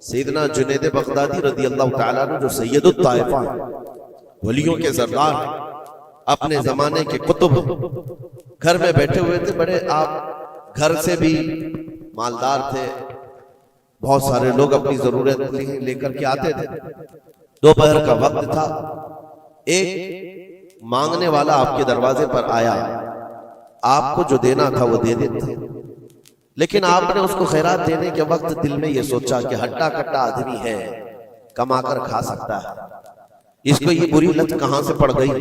سیدنا جنید بغدادی رضی اللہ تعالیٰ عنہ جو سید الطائفہ ولیوں کے سردار اپنے زمانے کے قطب گھر میں بیٹھے ہوئے تھے. بڑے آپ گھر سے بھی مالدار تھے, بہت سارے لوگ اپنی ضرورت لے کر کے آتے تھے. دوپہر کا وقت تھا, ایک مانگنے والا آپ کے دروازے پر آیا. آپ کو جو دینا تھا وہ دے دیتے, لیکن آپ نے اس کو خیرات دینے کے وقت دل میں یہ سوچا کہ ہٹا کٹا آدمی ہے, کما کر کھا سکتا ہے, اس کو یہ بری لت کہاں سے پڑ گئی,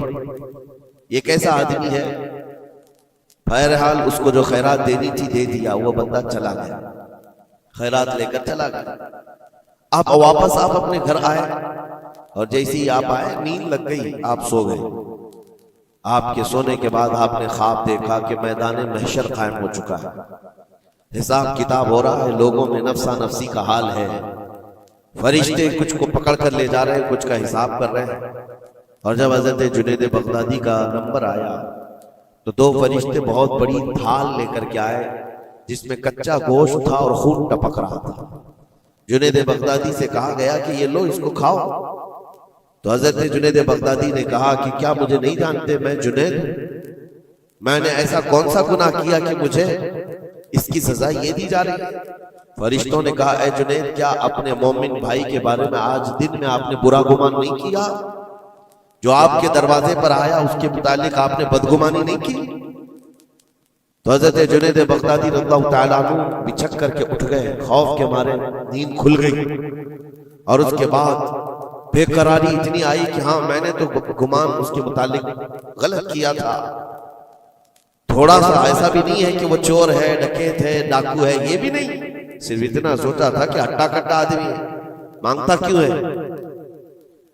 یہ کیسا آدمی ہے. بہرحال اس کو جو خیرات دینی تھی دے دیا, وہ بندہ چلا گیا, خیرات لے کر چلا گیا. آپ واپس آپ اپنے گھر آئے, اور جیسے ہی آپ آئے نیند لگ گئی, آپ سو گئے. آپ کے سونے کے بعد آپ نے خواب دیکھا کہ میدان محشر قائم ہو چکا ہے, حساب کتاب ہو رہا ہے, لوگوں میں نفسا نفسی کا حال ہے, فرشتے کچھ کو پکڑ کر لے جا رہے ہیں, کچھ کا حساب کر رہے ہیں. اور جب حضرت جنید بغدادی کا نمبر آیا تو دو فرشتے بہت بڑی تھال لے کر کے آئے جس میں کچا گوشت تھا اور خون ٹپک رہا تھا. جنید بغدادی سے کہا گیا کہ یہ لو, اس کو کھاؤ. تو حضرت جنید بغدادی نے کہا کہ کیا مجھے نہیں جانتے, میں جنید ہوں, میں نے ایسا کون سا گناہ کیا کہ مجھے اس کی سزا یہ دی جا رہی ہے. فرشتوں نے کہا اے جنید, کیا اپنے مومن بھائی کے بارے میں آج دن میں آپ نے برا گمان نہیں کیا؟ جو آپ کے دروازے پر آیا اس کے متعلق آپ نے بدگمانی نہیں کی؟ تو حضرت جنید بغدادی رضی اللہ تعالیٰ عنہ بچک کر کے اٹھ گئے, خوف کے مارے نیند کھل گئی, اور اس کے بعد بے قراری اتنی آئی کہ ہاں میں نے تو گمان اس کے متعلق غلط کیا تھا, تھوڑا سا ایسا بھی نہیں ہے کہ وہ چور ہے, ڈکیت ہے, ڈاکو ہے, یہ بھی نہیں, صرف اتنا سوچا تھا کہ ہٹا کٹا آدمی ہے, مانگتا کیوں ہے.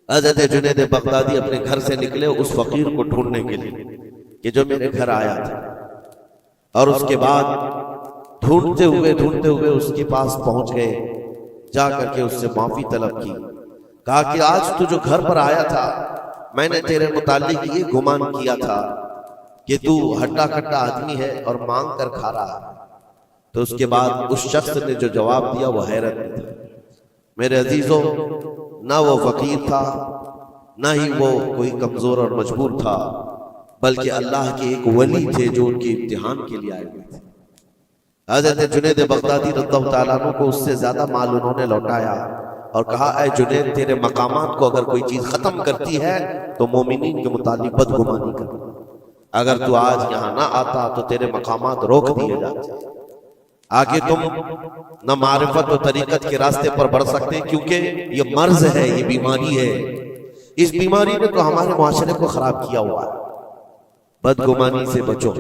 حضرت جنید بغدادی اپنے گھر سے نکلے اس فقیر کو ڈھونڈنے کے لیے کہ جو میرے گھر آیا تھا, اور اس کے بعد ڈھونڈتے ہوئے اس کے پاس پہنچ گئے. جا کر کے اس سے معافی طلب کی, کہا کہ آج تو جو گھر پر آیا تھا میں نے تیرے متعلق یہ گمان کیا تھا کہ تو ہٹا کٹا آدمی ہے اور مانگ کر کھا رہا ہے. تو اس کے بعد اس شخص نے جو جواب دیا وہ حیرت میں تھا. میرے عزیزوں, نہ وہ فقیر تھا, نہ ہی وہ کوئی کمزور اور مجبور تھا, بلکہ اللہ کے ایک ولی تھے جو ان کے امتحان کے لیے آئے ہوئے تھے. حضرت جنید بغدادی رضی اللہ تعالیٰ عنہ کو اس سے زیادہ مال انہوں نے لوٹایا اور کہا اے جنید, تیرے مقامات کو اگر کوئی چیز ختم کرتی ہے تو مومنین کے متعلق بدگمانی کر. اگر تو آج یہاں نہ آتا تو تیرے مقامات روک دیے جاتے, آگے تم نہ معرفت و طریقت کے راستے پر بڑھ سکتے, کیونکہ یہ مرض ہے, یہ بیماری ہے. اس بیماری نے تو ہمارے معاشرے کو خراب کیا ہوا ہے. بدگمانی سے بچو.